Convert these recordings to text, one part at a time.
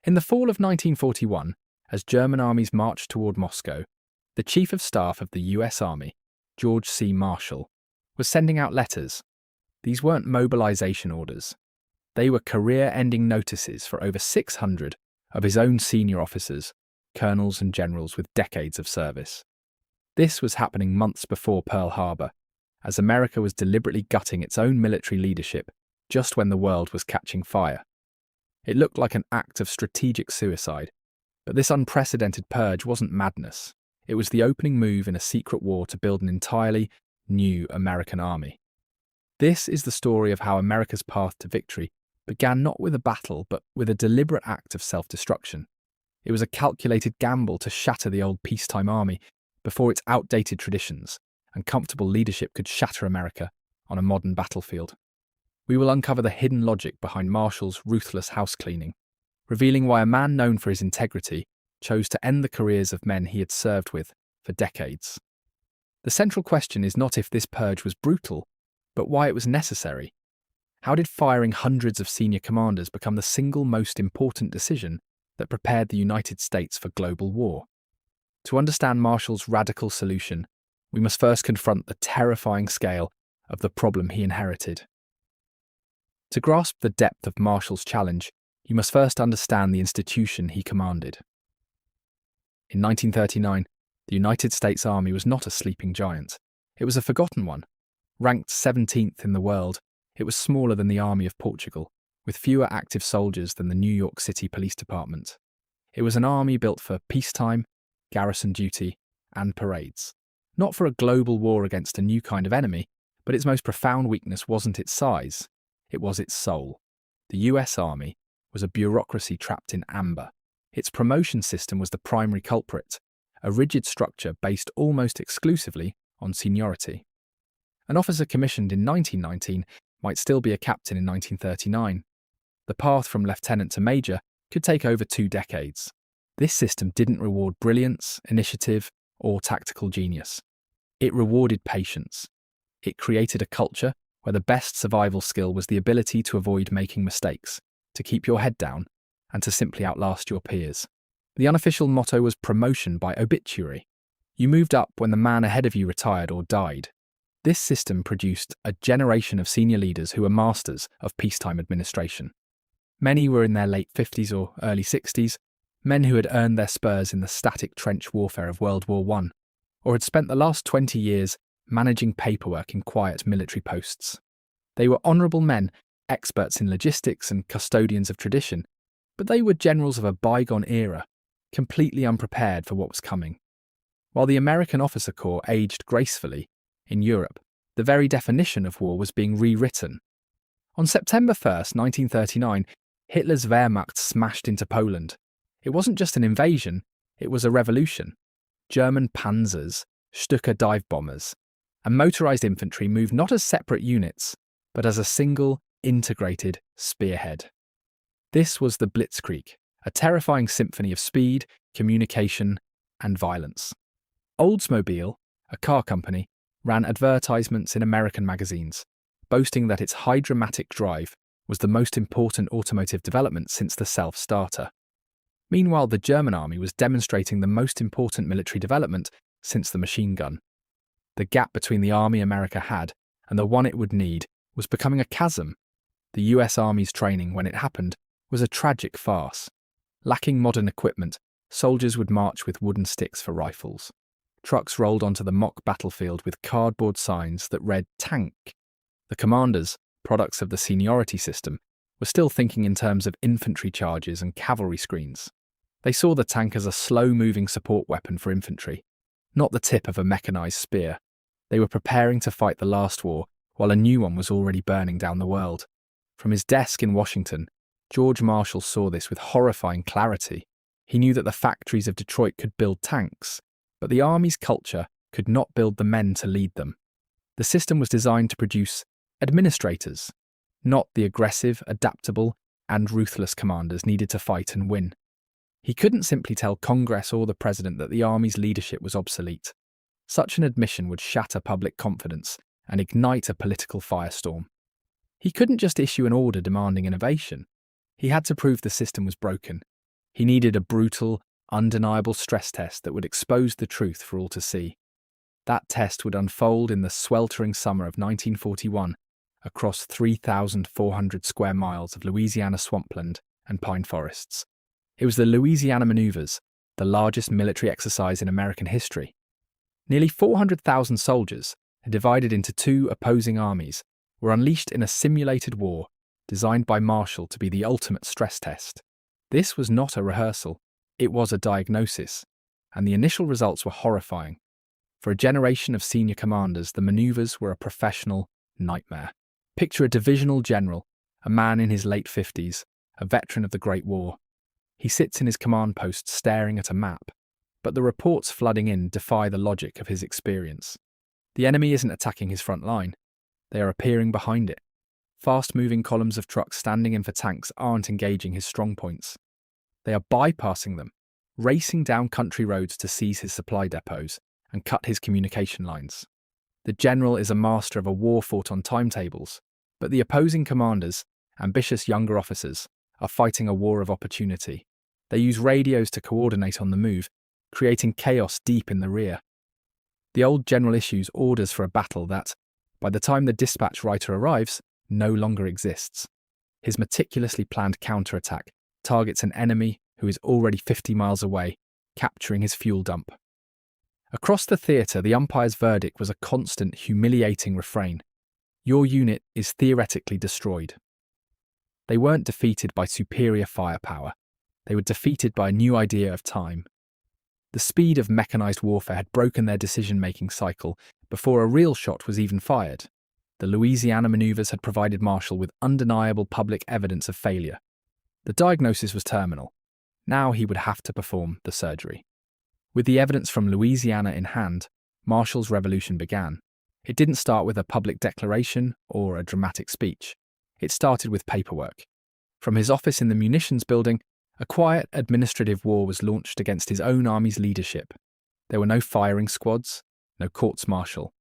In the fall of 1941, as German armies marched toward Moscow, the Chief of Staff of the US Army, George C. Marshall, was sending out letters. These weren't mobilization orders. They were career-ending notices for over 600 of his own senior officers, colonels and generals with decades of service. This was happening months before Pearl Harbor, as America was deliberately gutting its own military leadership just when the world was catching fire. It looked like an act of strategic suicide, but this unprecedented purge wasn't madness. It was the opening move in a secret war to build an entirely new American army. This is the story of how America's path to victory began not with a battle, but with a deliberate act of self-destruction. It was a calculated gamble to shatter the old peacetime army before its outdated traditions and comfortable leadership could shatter America on a modern battlefield. We will uncover the hidden logic behind Marshall's ruthless house-cleaning, revealing why a man known for his integrity chose to end the careers of men he had served with for decades. The central question is not if this purge was brutal, but why it was necessary. How did firing hundreds of senior commanders become the single most important decision that prepared the United States for global war? To understand Marshall's radical solution, we must first confront the terrifying scale of the problem he inherited. To grasp the depth of Marshall's challenge, you must first understand the institution he commanded. In 1939, the United States Army was not a sleeping giant. It was a forgotten one. Ranked 17th in the world, it was smaller than the Army of Portugal, with fewer active soldiers than the New York City Police Department. It was an army built for peacetime, garrison duty, and parades. Not for a global war against a new kind of enemy, but its most profound weakness wasn't its size. It was its soul. The US Army was a bureaucracy trapped in amber. Its promotion system was the primary culprit, a rigid structure based almost exclusively on seniority. An officer commissioned in 1919 might still be a captain in 1939. The path from lieutenant to major could take over 2 decades. This system didn't reward brilliance, initiative, or tactical genius. It rewarded patience. It created a culture where the best survival skill was the ability to avoid making mistakes, to keep your head down, and to simply outlast your peers. The unofficial motto was promotion by obituary. You moved up when the man ahead of you retired or died. This system produced a generation of senior leaders who were masters of peacetime administration. Many were in their late 50s or early 60s, men who had earned their spurs in the static trench warfare of World War I, or had spent the last 20 years managing paperwork in quiet military posts. They were honourable men, experts in logistics and custodians of tradition, but they were generals of a bygone era, completely unprepared for what was coming. While the American officer corps aged gracefully, in Europe, the very definition of war was being rewritten. On September 1st, 1939, Hitler's Wehrmacht smashed into Poland. It wasn't just an invasion, it was a revolution. German panzers, Stuka dive bombers, and motorised infantry moved not as separate units, but as a single, integrated spearhead. This was the Blitzkrieg, a terrifying symphony of speed, communication, and violence. Oldsmobile, a car company, ran advertisements in American magazines, boasting that its high dramatic drive was the most important automotive development since the self-starter. Meanwhile, the German army was demonstrating the most important military development since the machine gun. The gap between the army America had and the one it would need was becoming a chasm. The US Army's training, when it happened, was a tragic farce. Lacking modern equipment, soldiers would march with wooden sticks for rifles. Trucks rolled onto the mock battlefield with cardboard signs that read tank. The commanders, products of the seniority system, were still thinking in terms of infantry charges and cavalry screens. They saw the tank as a slow-moving support weapon for infantry, not the tip of a mechanized spear. They were preparing to fight the last war while a new one was already burning down the world. From his desk in Washington, George Marshall saw this with horrifying clarity. He knew that the factories of Detroit could build tanks, but the army's culture could not build the men to lead them. The system was designed to produce administrators, not the aggressive, adaptable, and ruthless commanders needed to fight and win. He couldn't simply tell Congress or the president that the army's leadership was obsolete. Such an admission would shatter public confidence and ignite a political firestorm. He couldn't just issue an order demanding innovation. He had to prove the system was broken. He needed a brutal, undeniable stress test that would expose the truth for all to see. That test would unfold in the sweltering summer of 1941 across 3,400 square miles of Louisiana swampland and pine forests. It was the Louisiana Maneuvers, the largest military exercise in American history. Nearly 400,000 soldiers, divided into two opposing armies, were unleashed in a simulated war designed by Marshall to be the ultimate stress test. This was not a rehearsal, it was a diagnosis, and the initial results were horrifying. For a generation of senior commanders, the maneuvers were a professional nightmare. Picture a divisional general, a man in his late 50s, a veteran of the Great War. He sits in his command post staring at a map, but the reports flooding in defy the logic of his experience. The enemy isn't attacking his front line, they are appearing behind it. Fast-moving columns of trucks standing in for tanks aren't engaging his strong points. They are bypassing them, racing down country roads to seize his supply depots and cut his communication lines. The general is a master of a war fought on timetables, but the opposing commanders, ambitious younger officers, are fighting a war of opportunity. They use radios to coordinate on the move, creating chaos deep in the rear. The old general issues orders for a battle that, by the time the dispatch writer arrives, no longer exists. His meticulously planned counterattack targets an enemy who is already 50 miles away, capturing his fuel dump. Across the theatre, the umpire's verdict was a constant, humiliating refrain. Your unit is theoretically destroyed. They weren't defeated by superior firepower. They were defeated by a new idea of time. The speed of mechanized warfare had broken their decision-making cycle before a real shot was even fired. The Louisiana Maneuvers had provided Marshall with undeniable public evidence of failure. The diagnosis was terminal. Now he would have to perform the surgery. With the evidence from Louisiana in hand, Marshall's revolution began. It didn't start with a public declaration or a dramatic speech. It started with paperwork. From his office in the munitions building, a quiet administrative war was launched against his own army's leadership. There were no firing squads, no courts-martial.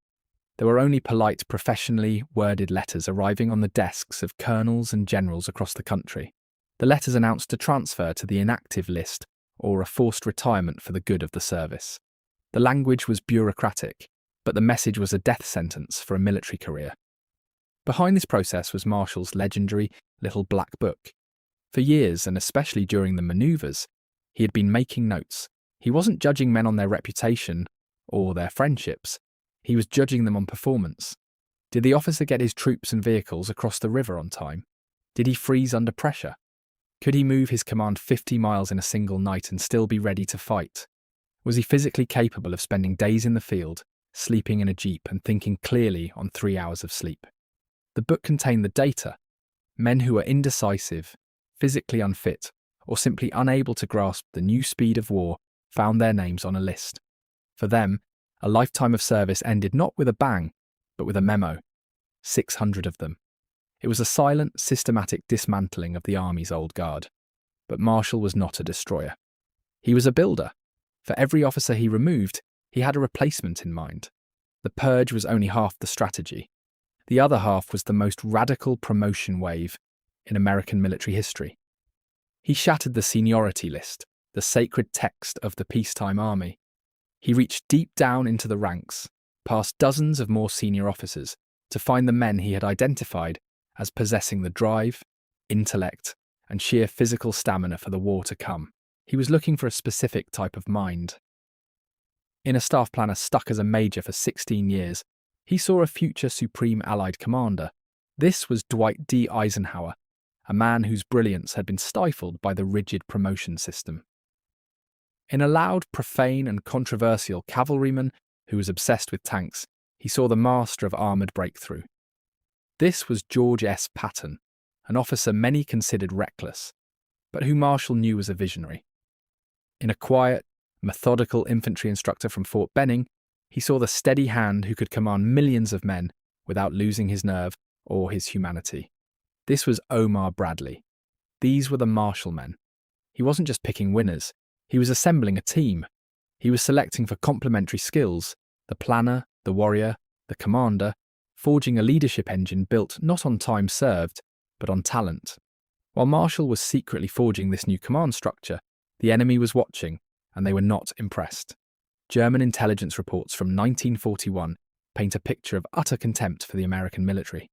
There were only polite, professionally worded letters arriving on the desks of colonels and generals across the country. The letters announced a transfer to the inactive list or a forced retirement for the good of the service. The language was bureaucratic, but the message was a death sentence for a military career. Behind this process was Marshall's legendary little black book. For years, and especially during the maneuvers, he had been making notes. He wasn't judging men on their reputation or their friendships. He was judging them on performance. Did the officer get his troops and vehicles across the river on time? Did he freeze under pressure? Could he move his command 50 miles in a single night and still be ready to fight? Was he physically capable of spending days in the field, sleeping in a jeep and thinking clearly on 3 hours of sleep? The book contained the data. Men who were indecisive, physically unfit, or simply unable to grasp the new speed of war found their names on a list. For them, a lifetime of service ended not with a bang, but with a memo. 600 of them. It was a silent, systematic dismantling of the Army's old guard. But Marshall was not a destroyer. He was a builder. For every officer he removed, he had a replacement in mind. The purge was only half the strategy. The other half was the most radical promotion wave in American military history. He shattered the seniority list, the sacred text of the peacetime army. He reached deep down into the ranks, past dozens of more senior officers, to find the men he had identified as possessing the drive, intellect, and sheer physical stamina for the war to come. He was looking for a specific type of mind. In a staff planner stuck as a major for 16 years, he saw a future Supreme Allied commander. This was Dwight D. Eisenhower, a man whose brilliance had been stifled by the rigid promotion system. In a loud, profane, and controversial cavalryman who was obsessed with tanks, he saw the master of armoured breakthrough. This was George S. Patton, an officer many considered reckless, but who Marshall knew was a visionary. In a quiet, methodical infantry instructor from Fort Benning, he saw the steady hand who could command millions of men without losing his nerve or his humanity. This was Omar Bradley. These were the Marshall men. He wasn't just picking winners, he was assembling a team. He was selecting for complementary skills, the planner, the warrior, the commander, forging a leadership engine built not on time served, but on talent. While Marshall was secretly forging this new command structure, The enemy was watching, and they were not impressed. German intelligence reports from 1941 paint a picture of utter contempt for the American military.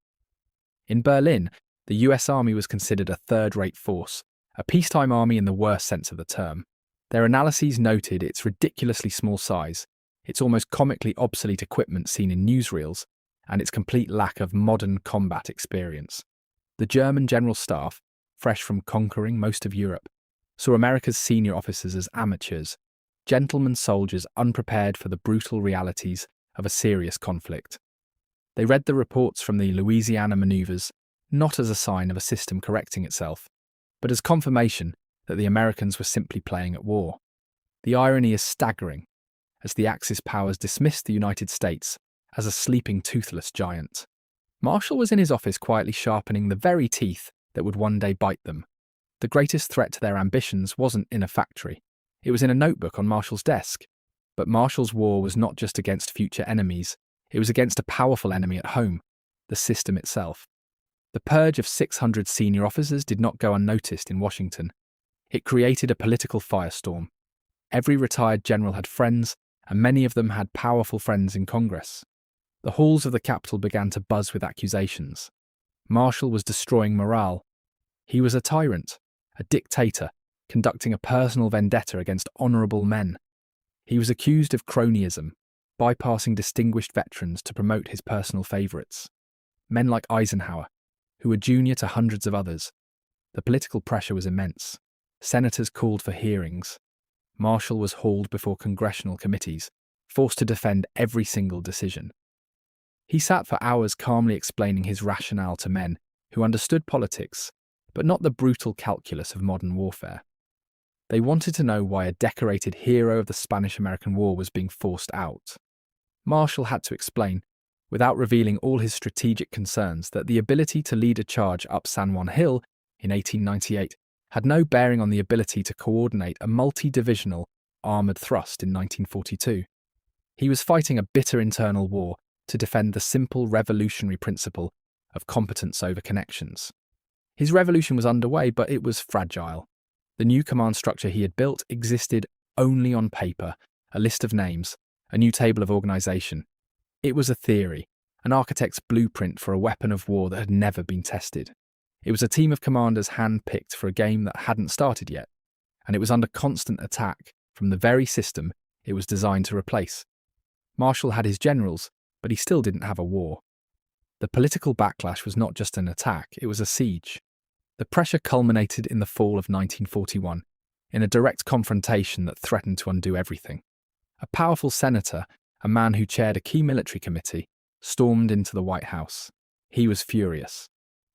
In Berlin, the US Army was considered a third-rate force, a peacetime army in the worst sense of the term. Their analyses noted its ridiculously small size, its almost comically obsolete equipment seen in newsreels, and its complete lack of modern combat experience. The German General Staff, fresh from conquering most of Europe, saw America's senior officers as amateurs, gentlemen soldiers unprepared for the brutal realities of a serious conflict. They read the reports from the Louisiana Maneuvers not as a sign of a system correcting itself, but as confirmation that the Americans were simply playing at war. The irony is staggering, as the Axis powers dismissed the United States as a sleeping toothless giant. Marshall was in his office quietly sharpening the very teeth that would one day bite them. The greatest threat to their ambitions wasn't in a factory. It was in a notebook on Marshall's desk. But Marshall's war was not just against future enemies, it was against a powerful enemy at home, the system itself. The purge of 600 senior officers did not go unnoticed in Washington. It created a political firestorm. Every retired general had friends, and many of them had powerful friends in Congress. The halls of the Capitol began to buzz with accusations. Marshall was destroying morale. He was a tyrant, a dictator, conducting a personal vendetta against honourable men. He was accused of cronyism, bypassing distinguished veterans to promote his personal favourites. Men like Eisenhower, who were junior to hundreds of others. The political pressure was immense. Senators called for hearings. Marshall was hauled before congressional committees, forced to defend every single decision. He sat for hours calmly explaining his rationale to men who understood politics, but not the brutal calculus of modern warfare. They wanted to know why a decorated hero of the Spanish-American War was being forced out. Marshall had to explain, without revealing all his strategic concerns, that the ability to lead a charge up San Juan Hill in 1898 had no bearing on the ability to coordinate a multi-divisional armoured thrust in 1942. He was fighting a bitter internal war to defend the simple revolutionary principle of competence over connections. His revolution was underway, but it was fragile. The new command structure he had built existed only on paper, a list of names, a new table of organisation. It was a theory, an architect's blueprint for a weapon of war that had never been tested. It was a team of commanders hand-picked for a game that hadn't started yet, and it was under constant attack from the very system it was designed to replace. Marshall had his generals, but he still didn't have a war. The political backlash was not just an attack, it was a siege. The pressure culminated in the fall of 1941, in a direct confrontation that threatened to undo everything. A powerful senator, a man who chaired a key military committee, stormed into the White House. He was furious.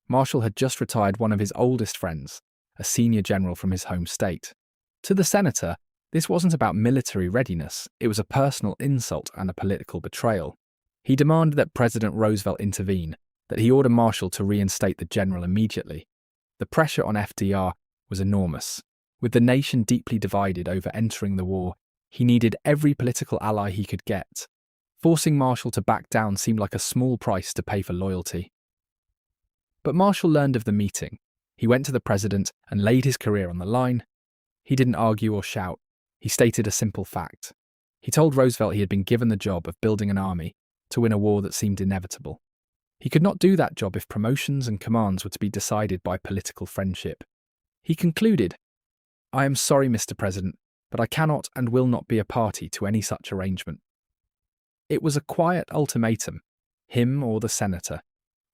Marshall had just retired one of his oldest friends, a senior general from his home state. To the senator, this wasn't about military readiness, it was a personal insult and a political betrayal. He demanded that President Roosevelt intervene, that he order Marshall to reinstate the general immediately. The pressure on FDR was enormous. With the nation deeply divided over entering the war, he needed every political ally he could get. Forcing Marshall to back down seemed like a small price to pay for loyalty. But Marshall learned of the meeting. He went to the president and laid his career on the line. He didn't argue or shout. He stated a simple fact. He told Roosevelt he had been given the job of building an army to win a war that seemed inevitable. He could not do that job if promotions and commands were to be decided by political friendship. He concluded, "I am sorry, Mr. President, but I cannot and will not be a party to any such arrangement." It was a quiet ultimatum, him or the senator.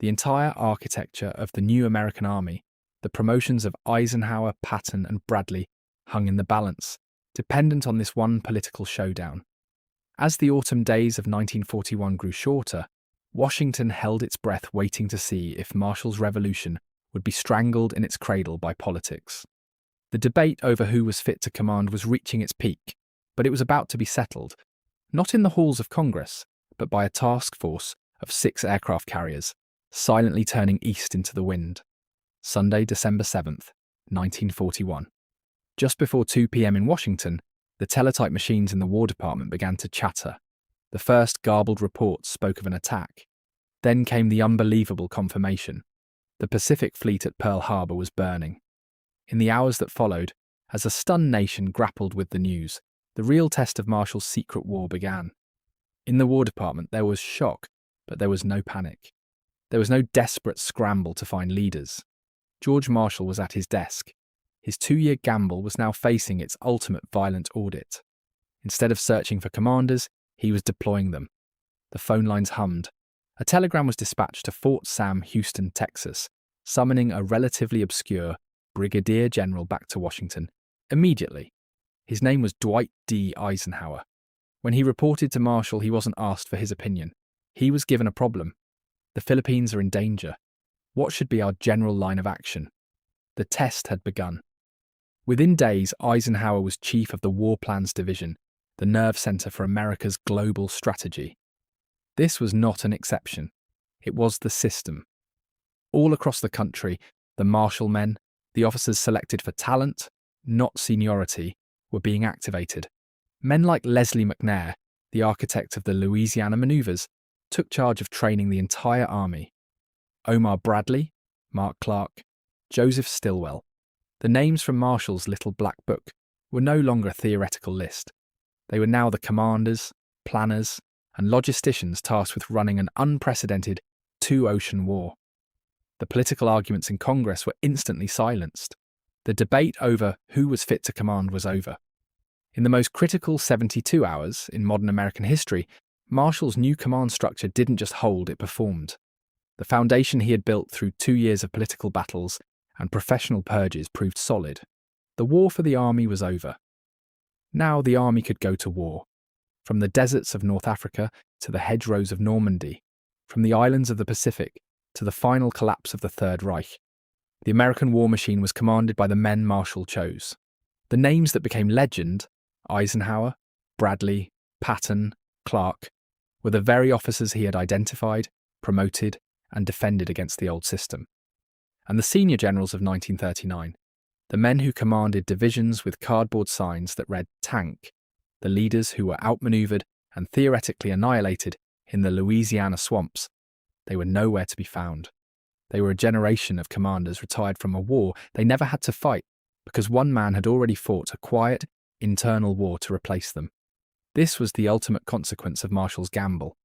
The entire architecture of the new American army, the promotions of Eisenhower, Patton, and Bradley, hung in the balance, dependent on this one political showdown. As the autumn days of 1941 grew shorter, Washington held its breath waiting to see if Marshall's revolution would be strangled in its cradle by politics. The debate over who was fit to command was reaching its peak, but it was about to be settled, not in the halls of Congress, but by a task force of 6 aircraft carriers, silently turning east into the wind. Sunday, December 7th, 1941. Just before 2 p.m. in Washington, the teletype machines in the War Department began to chatter. The first garbled reports spoke of an attack. Then came the unbelievable confirmation. The Pacific Fleet at Pearl Harbor was burning. In the hours that followed, As a stunned nation grappled with the news, the real test of Marshall's secret war began. In the War Department, there was shock, but there was no panic. There was no desperate scramble to find leaders. George Marshall was at his desk. His 2-year gamble was now facing its ultimate violent audit. Instead of searching for commanders, he was deploying them. The phone lines hummed. A telegram was dispatched to Fort Sam, Houston, Texas, summoning a relatively obscure brigadier general back to Washington immediately. His name was Dwight D. Eisenhower. When he reported to Marshall, he wasn't asked for his opinion. He was given a problem. The Philippines are in danger. What should be our general line of action? The test had begun. Within days, Eisenhower was chief of the War Plans Division, the nerve center for America's global strategy. This was not an exception. It was the system. All across the country, the Marshall men, the officers selected for talent, not seniority, were being activated. Men like Leslie McNair, the architect of the Louisiana Maneuvers, took charge of training the entire army. Omar Bradley, Mark Clark, Joseph Stilwell. The names from Marshall's little black book were no longer a theoretical list. They were now the commanders, planners, and logisticians tasked with running an unprecedented two-ocean war. The political arguments in Congress were instantly silenced. The debate over who was fit to command was over. In the most critical 72 hours in modern American history, Marshall's new command structure didn't just hold, it performed. The foundation he had built through 2 years of political battles and professional purges proved solid. The war for the army was over. Now the army could go to war. From the deserts of North Africa to the hedgerows of Normandy, from the islands of the Pacific to the final collapse of the Third Reich, the American war machine was commanded by the men Marshall chose. The names that became legend, Eisenhower, Bradley, Patton, Clark, were the very officers he had identified, promoted, and defended against the old system. And the senior generals of 1939, the men who commanded divisions with cardboard signs that read tank, the leaders who were outmaneuvered and theoretically annihilated in the Louisiana swamps, they were nowhere to be found. They were a generation of commanders retired from a war they never had to fight because one man had already fought a quiet, internal war to replace them. This was the ultimate consequence of Marshall's gamble.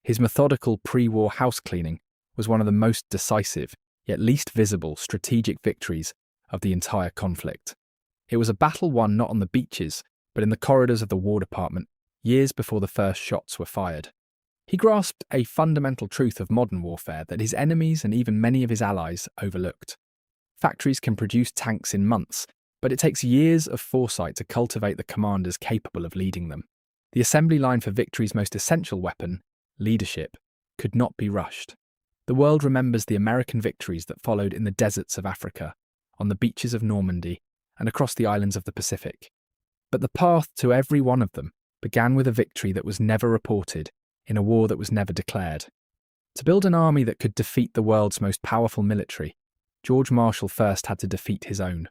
His methodical pre-war house cleaning was one of the most decisive, yet least visible, strategic victories of the entire conflict. It was a battle won not on the beaches, but in the corridors of the War Department, years before the first shots were fired. He grasped a fundamental truth of modern warfare that his enemies and even many of his allies overlooked. Factories can produce tanks in months, but it takes years of foresight to cultivate the commanders capable of leading them. The assembly line for victory's most essential weapon, leadership, could not be rushed. The world remembers the American victories that followed in the deserts of Africa, on the beaches of Normandy, and across the islands of the Pacific. But the path to every one of them began with a victory that was never reported, in a war that was never declared. To build an army that could defeat the world's most powerful military, George Marshall first had to defeat his own.